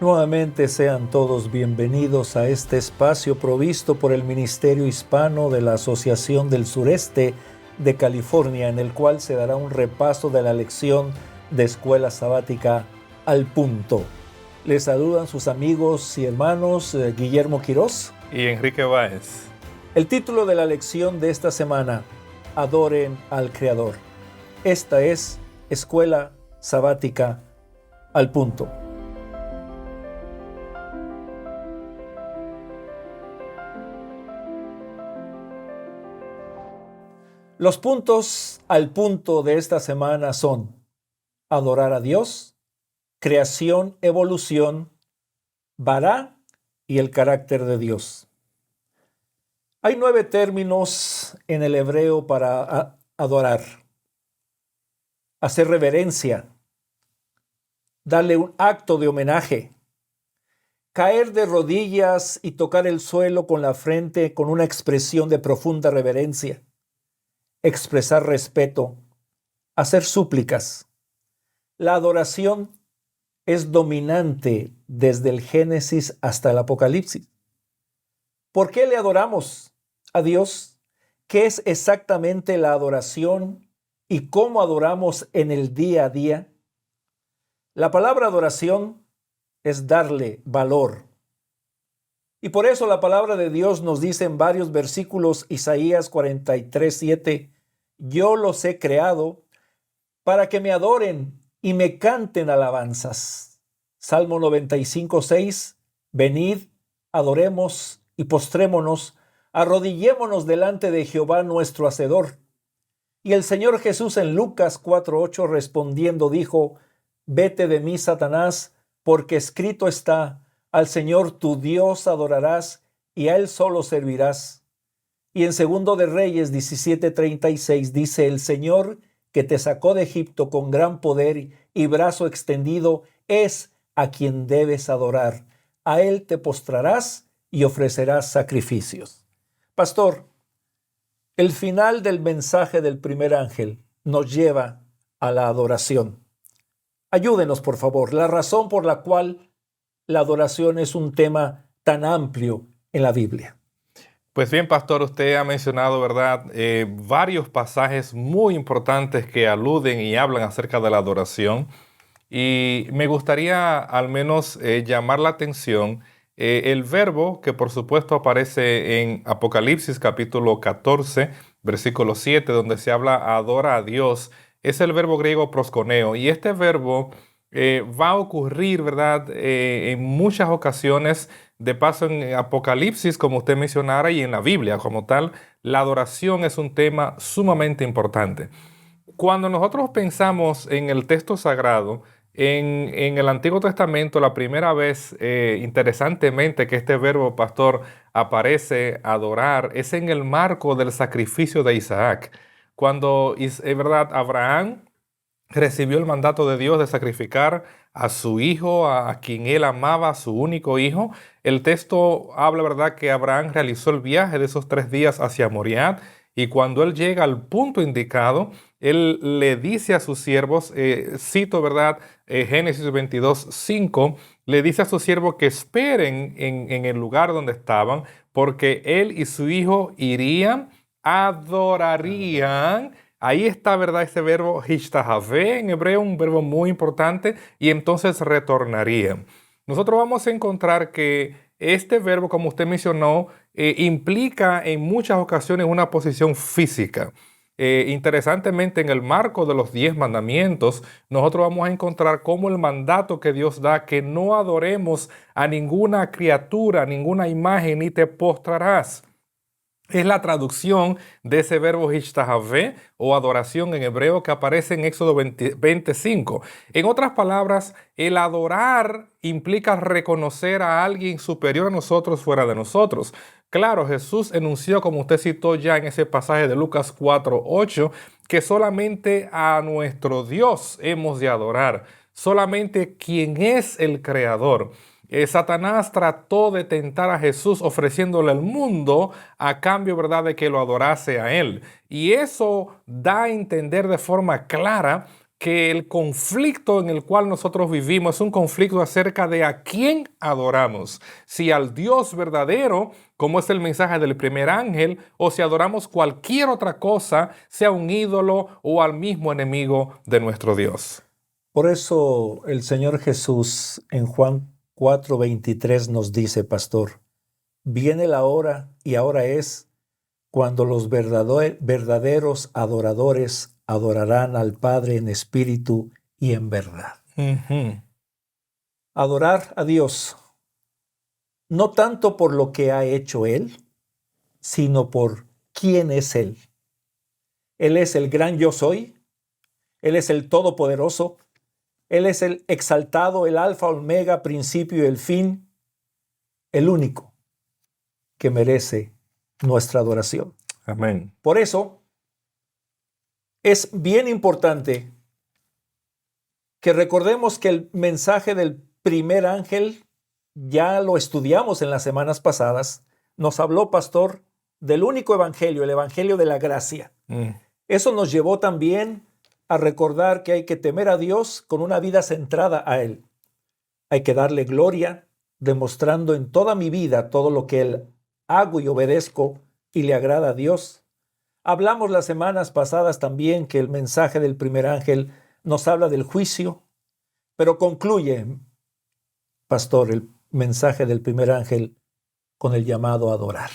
Nuevamente sean todos bienvenidos a este espacio provisto por el Ministerio Hispano de la Asociación del Sureste de California, en el cual se dará un repaso de la lección de Escuela Sabática al Punto. Les saludan sus amigos y hermanos Guillermo Quirós y Enrique Báez. El título de la lección de esta semana: Adoren al Creador. Esta es Escuela Sabática al Punto. Los puntos al punto de esta semana son: adorar a Dios, creación, evolución, Bará y el carácter de Dios. Hay 9 términos en el hebreo para adorar: hacer reverencia, darle un acto de homenaje, caer de rodillas y tocar el suelo con la frente con una expresión de profunda reverencia, expresar respeto, hacer súplicas. La adoración es dominante desde el Génesis hasta el Apocalipsis. ¿Por qué le adoramos a Dios? ¿Qué es exactamente la adoración y cómo adoramos en el día a día? La palabra adoración es darle valor. Y por eso la palabra de Dios nos dice en varios versículos, Isaías 43:7, yo los he creado para que me adoren y me canten alabanzas. Salmo 95:6, venid, adoremos y postrémonos, arrodillémonos delante de Jehová nuestro Hacedor. Y el Señor Jesús en Lucas 4:8 respondiendo dijo, vete de mí, Satanás, porque escrito está, al Señor tu Dios adorarás y a Él solo servirás. Y en 2 de Reyes 17:36 dice, el Señor que te sacó de Egipto con gran poder y brazo extendido es a quien debes adorar. A Él te postrarás y ofrecerás sacrificios. Pastor, el final del mensaje del primer ángel nos lleva a la adoración. Ayúdenos, por favor, la razón por la cual la adoración es un tema tan amplio en la Biblia. Pues bien, pastor, usted ha mencionado, ¿verdad?, varios pasajes muy importantes que aluden y hablan acerca de la adoración. Y me gustaría al menos llamar la atención el verbo que por supuesto aparece en Apocalipsis capítulo 14, versículo 7, donde se habla adora a Dios. Es el verbo griego proskuneo. Y este verbo va a ocurrir, ¿verdad?, en muchas ocasiones. De paso, en Apocalipsis, como usted mencionara, y en la Biblia como tal, la adoración es un tema sumamente importante. Cuando nosotros pensamos en el texto sagrado, en el Antiguo Testamento, la primera vez, interesantemente, que este verbo, pastor, aparece, adorar, es en el marco del sacrificio de Isaac. Cuando, es verdad, Abraham recibió el mandato de Dios de sacrificar a su hijo, a quien él amaba, a su único hijo. El texto habla, ¿verdad?, que Abraham realizó el viaje de esos 3 días hacia Moriah, y cuando él llega al punto indicado, él le dice a sus siervos, cito, ¿verdad?, Génesis 22:5, le dice a sus siervos que esperen en el lugar donde estaban, porque él y su hijo irían, adorarían. Ahí está, ¿verdad?, ese verbo hishtahaveh en hebreo, un verbo muy importante, y entonces retornarían. Nosotros vamos a encontrar que este verbo, como usted mencionó, implica en muchas ocasiones una posición física. Interesantemente, en el marco de los 10 mandamientos, nosotros vamos a encontrar cómo el mandato que Dios da, que no adoremos a ninguna criatura, ninguna imagen, ni te postrarás. Es la traducción de ese verbo hishtahaveh o adoración en hebreo que aparece en Éxodo 25. En otras palabras, el adorar implica reconocer a alguien superior a nosotros fuera de nosotros. Claro, Jesús enunció, como usted citó ya en ese pasaje de Lucas 4:8, que solamente a nuestro Dios hemos de adorar, solamente quien es el Creador. Satanás trató de tentar a Jesús ofreciéndole el mundo a cambio, ¿verdad?, de que lo adorase a él. Y eso da a entender de forma clara que el conflicto en el cual nosotros vivimos es un conflicto acerca de a quién adoramos. Si al Dios verdadero, como es el mensaje del primer ángel, o si adoramos cualquier otra cosa, sea un ídolo o al mismo enemigo de nuestro Dios. Por eso el Señor Jesús en Juan 4:23 nos dice, pastor, viene la hora y ahora es cuando los verdaderos adoradores adorarán al Padre en espíritu y en verdad. Adorar a Dios, no tanto por lo que ha hecho Él, sino por quién es Él. Él es el gran yo soy, Él es el todopoderoso, Él es el exaltado, el alfa, omega, principio y el fin, el único que merece nuestra adoración. Amén. Por eso, es bien importante que recordemos que el mensaje del primer ángel ya lo estudiamos en las semanas pasadas. Nos habló, pastor, del único evangelio, el evangelio de la gracia. Eso nos llevó también a recordar que hay que temer a Dios con una vida centrada a Él. Hay que darle gloria, demostrando en toda mi vida todo lo que Él hago y obedezco y le agrada a Dios. Hablamos las semanas pasadas también que el mensaje del primer ángel nos habla del juicio, pero concluye, pastor, el mensaje del primer ángel con el llamado a adorar.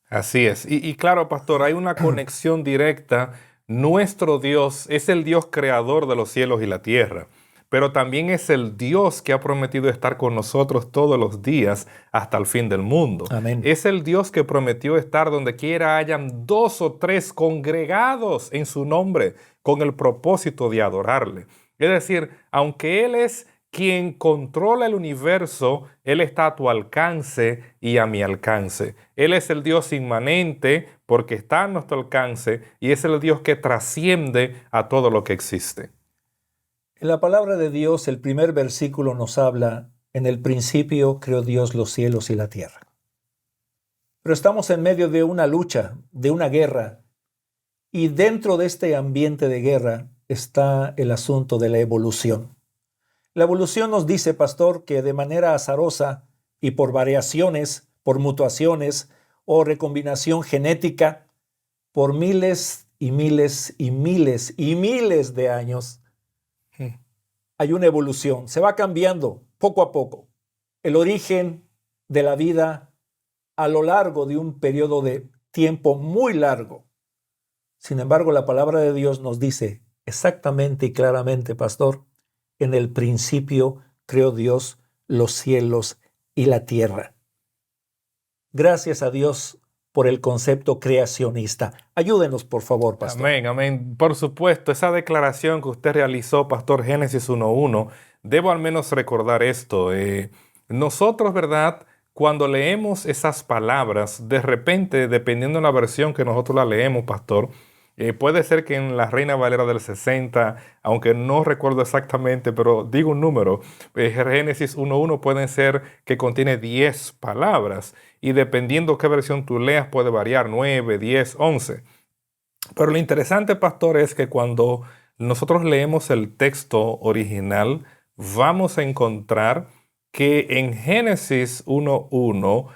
Así es. Y claro, pastor, hay una conexión directa. Nuestro Dios es el Dios creador de los cielos y la tierra, pero también es el Dios que ha prometido estar con nosotros todos los días hasta el fin del mundo. Amén. Es el Dios que prometió estar donde quiera hayan 2 o 3 congregados en su nombre con el propósito de adorarle. Es decir, aunque Él es quien controla el universo, Él está a tu alcance y a mi alcance. Él es el Dios inmanente porque está a nuestro alcance y es el Dios que trasciende a todo lo que existe. En la palabra de Dios, el primer versículo nos habla, en el principio creó Dios los cielos y la tierra. Pero estamos en medio de una lucha, de una guerra, y dentro de este ambiente de guerra está el asunto de la evolución. La evolución nos dice, pastor, que de manera azarosa y por variaciones, por mutuaciones o recombinación genética, por miles y miles y miles y miles de años, hay una evolución. Se va cambiando poco a poco el origen de la vida a lo largo de un periodo de tiempo muy largo. Sin embargo, la palabra de Dios nos dice exactamente y claramente, pastor, en el principio creó Dios los cielos y la tierra. Gracias a Dios por el concepto creacionista. Ayúdenos, por favor, pastor. Amén, amén. Por supuesto, esa declaración que usted realizó, pastor, Génesis 1:1, debo al menos recordar esto. Nosotros, ¿verdad? Cuando leemos esas palabras, de repente, dependiendo de la versión que nosotros la leemos, pastor, puede ser que en la Reina Valera del 60, aunque no recuerdo exactamente, pero digo un número, Génesis 1:1 puede ser que contiene 10 palabras y dependiendo qué versión tú leas puede variar 9, 10, 11. Pero lo interesante, pastor, es que cuando nosotros leemos el texto original, vamos a encontrar que en Génesis 1:1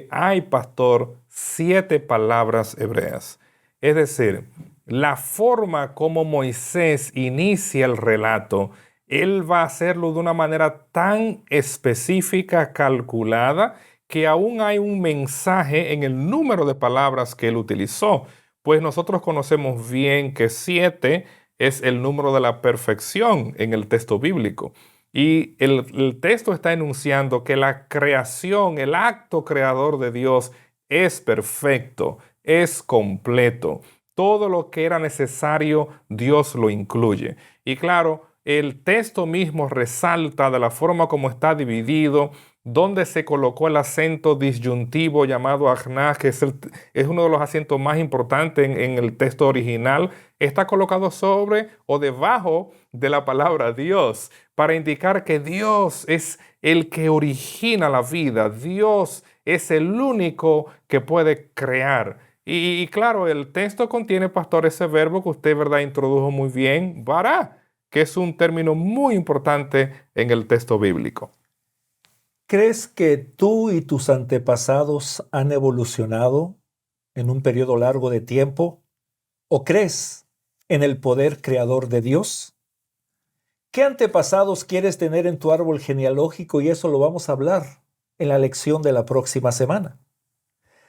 hay, pastor, 7 palabras hebreas. Es decir, la forma como Moisés inicia el relato, él va a hacerlo de una manera tan específica, calculada, que aún hay un mensaje en el número de palabras que él utilizó. Pues nosotros conocemos bien que 7 es el número de la perfección en el texto bíblico. Y el texto está enunciando que la creación, el acto creador de Dios es perfecto, es completo. Todo lo que era necesario, Dios lo incluye. Y claro, el texto mismo resalta de la forma como está dividido, donde se colocó el acento disyuntivo llamado ajná, que es uno de los acentos más importantes en el texto original. Está colocado sobre o debajo de la palabra Dios, para indicar que Dios es el que origina la vida. Dios es el único que puede crear. Y claro, el texto contiene, pastor, ese verbo que usted, ¿verdad?, introdujo muy bien, bara, que es un término muy importante en el texto bíblico. ¿Crees que tú y tus antepasados han evolucionado en un periodo largo de tiempo? ¿O crees en el poder creador de Dios? ¿Qué antepasados quieres tener en tu árbol genealógico? Y eso lo vamos a hablar en la lección de la próxima semana.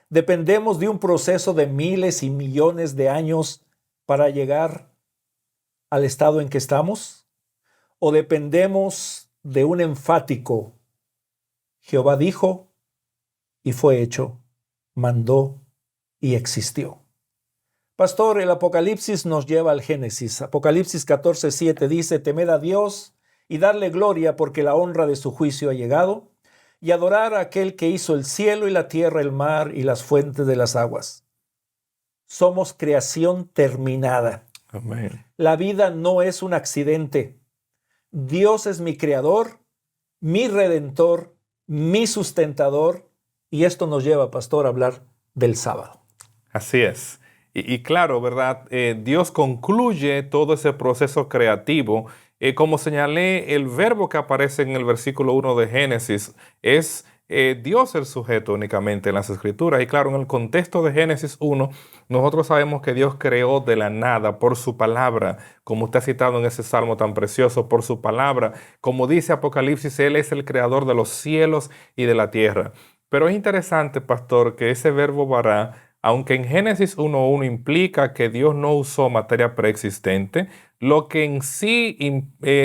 ¿Dependemos de un proceso de miles y millones de años para llegar al estado en que estamos? ¿O dependemos de un enfático Jehová dijo y fue hecho, mandó y existió? Pastor, el Apocalipsis nos lleva al Génesis. Apocalipsis 14:7 dice: temed a Dios y darle gloria, porque la honra de su juicio ha llegado, y adorar a aquel que hizo el cielo y la tierra, el mar y las fuentes de las aguas. Somos creación terminada. Amén. La vida no es un accidente. Dios es mi creador, mi redentor, mi sustentador, y esto nos lleva, pastor, a hablar del sábado. Así es. Y claro, ¿verdad? Dios concluye todo ese proceso creativo. Como señalé, el verbo que aparece en el versículo 1 de Génesis es Dios el sujeto únicamente en las Escrituras. Y claro, en el contexto de Génesis 1, nosotros sabemos que Dios creó de la nada por su palabra, como está citado en ese salmo tan precioso, por su palabra. Como dice Apocalipsis, Él es el creador de los cielos y de la tierra. Pero es interesante, pastor, que ese verbo bara, aunque en Génesis 1:1 implica que Dios no usó materia preexistente, lo que en sí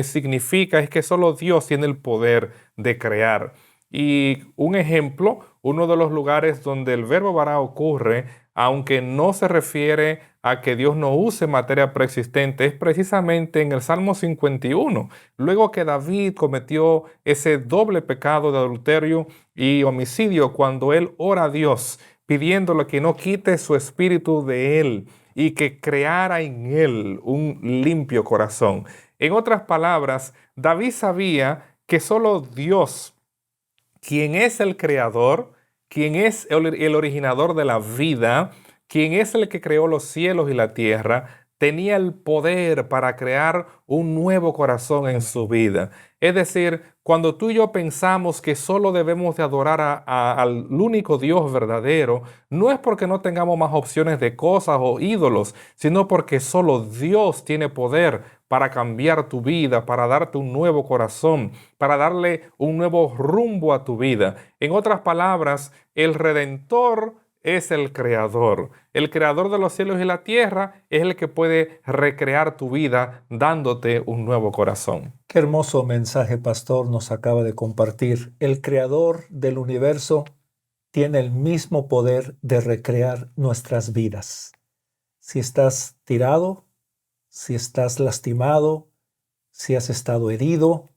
significa es que solo Dios tiene el poder de crear. Y un ejemplo, uno de los lugares donde el verbo bara ocurre, aunque no se refiere a que Dios no use materia preexistente, es precisamente en el Salmo 51. Luego que David cometió ese doble pecado de adulterio y homicidio, cuando él ora a Dios, pidiéndole que no quite su espíritu de él y que creara en él un limpio corazón. En otras palabras, David sabía que solo Dios, quien es el creador, quien es el originador de la vida, quien es el que creó los cielos y la tierra, tenía el poder para crear un nuevo corazón en su vida. Es decir, cuando tú y yo pensamos que solo debemos de adorar al único Dios verdadero, no es porque no tengamos más opciones de cosas o ídolos, sino porque solo Dios tiene poder para cambiar tu vida, para darte un nuevo corazón, para darle un nuevo rumbo a tu vida. En otras palabras, el Redentor es el creador. El creador de los cielos y la tierra es el que puede recrear tu vida dándote un nuevo corazón. Qué hermoso mensaje, pastor, nos acaba de compartir. El creador del universo tiene el mismo poder de recrear nuestras vidas. Si estás tirado, si estás lastimado, si has estado herido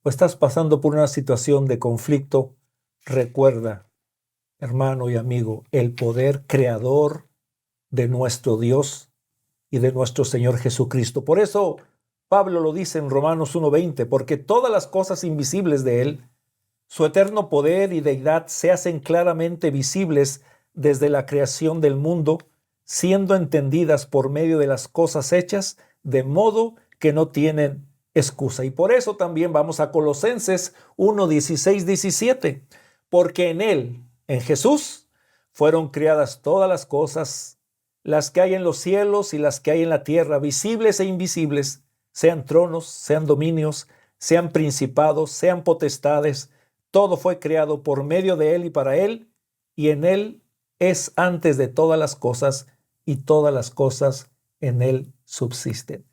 o estás pasando por una situación de conflicto, recuerda, hermano y amigo, el poder creador de nuestro Dios y de nuestro Señor Jesucristo. Por eso Pablo lo dice en Romanos 1:20, porque todas las cosas invisibles de Él, su eterno poder y deidad, se hacen claramente visibles desde la creación del mundo, siendo entendidas por medio de las cosas hechas, de modo que no tienen excusa. Y por eso también vamos a Colosenses 1:16-17, porque en Él, en Jesús, fueron creadas todas las cosas, las que hay en los cielos y las que hay en la tierra, visibles e invisibles, sean tronos, sean dominios, sean principados, sean potestades. Todo fue creado por medio de Él y para Él, y en Él es antes de todas las cosas, y todas las cosas en Él subsisten.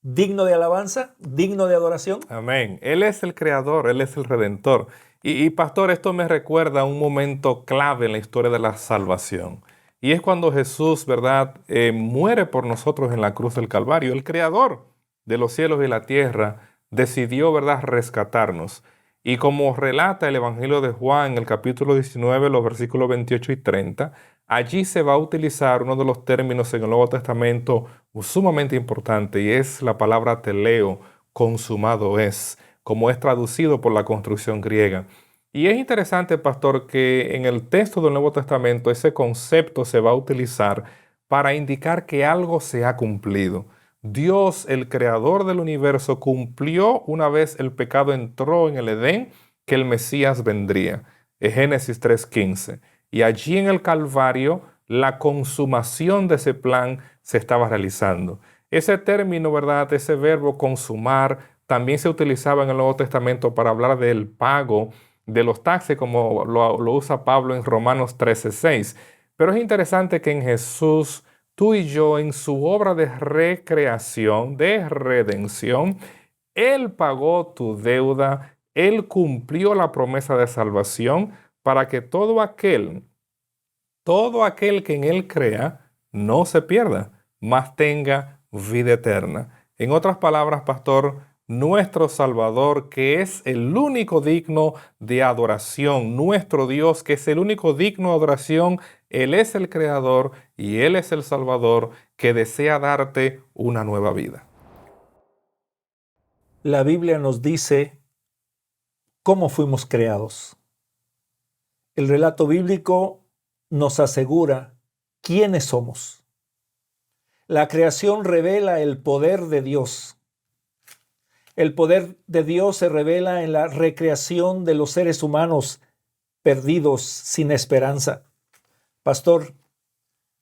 ¿Digno de alabanza? ¿Digno de adoración? Amén. Él es el creador, Él es el redentor. Y pastor, esto me recuerda a un momento clave en la historia de la salvación. Y es cuando Jesús, ¿verdad?, muere por nosotros en la cruz del Calvario. El creador de los cielos y la tierra decidió, ¿verdad?, rescatarnos. Y como relata el Evangelio de Juan en el capítulo 19, los versículos 28 y 30, allí se va a utilizar uno de los términos en el Nuevo Testamento sumamente importante, y es la palabra teleo, consumado es, como es traducido por la construcción griega. Y es interesante, pastor, que en el texto del Nuevo Testamento ese concepto se va a utilizar para indicar que algo se ha cumplido. Dios, el creador del universo, cumplió una vez el pecado entró en el Edén, que el Mesías vendría. Génesis 3:15. Y allí en el Calvario, la consumación de ese plan se estaba realizando. Ese término, ¿verdad? Ese verbo consumar también se utilizaba en el Nuevo Testamento para hablar del pago de los taxes, como lo usa Pablo en Romanos 13:6. Pero es interesante que en Jesús, tú y yo, en su obra de recreación, de redención, Él pagó tu deuda, Él cumplió la promesa de salvación para que todo aquel que en Él crea, no se pierda, mas tenga vida eterna. En otras palabras, pastor, nuestro Salvador, que es el único digno de adoración, nuestro Dios, que es el único digno de adoración, Él es el Creador y Él es el Salvador que desea darte una nueva vida. La Biblia nos dice cómo fuimos creados. El relato bíblico nos asegura quiénes somos. La creación revela el poder de Dios. El poder de Dios se revela en la recreación de los seres humanos perdidos, sin esperanza. Pastor,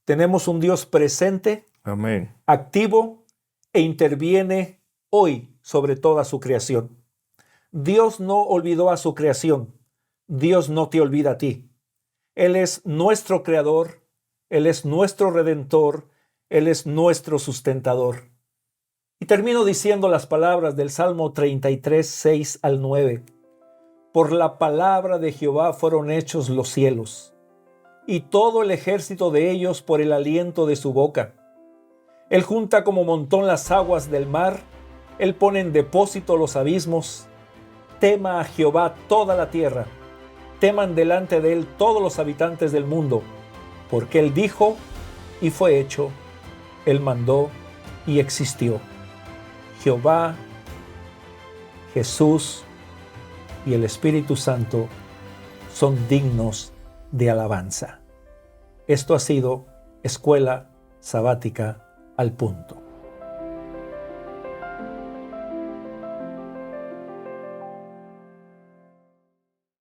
tenemos un Dios presente, Amén, activo e interviene hoy sobre toda su creación. Dios no olvidó a su creación. Dios no te olvida a ti. Él es nuestro creador, Él es nuestro redentor, Él es nuestro sustentador. Y termino diciendo las palabras del Salmo 33, 6 al 9. Por la palabra de Jehová fueron hechos los cielos, y todo el ejército de ellos por el aliento de su boca. Él junta como montón las aguas del mar, Él pone en depósito los abismos. Tema a Jehová toda la tierra, teman delante de Él todos los habitantes del mundo, porque Él dijo y fue hecho, Él mandó y existió. Jehová, Jesús y el Espíritu Santo son dignos de alabanza. Esto ha sido Escuela Sabática al Punto.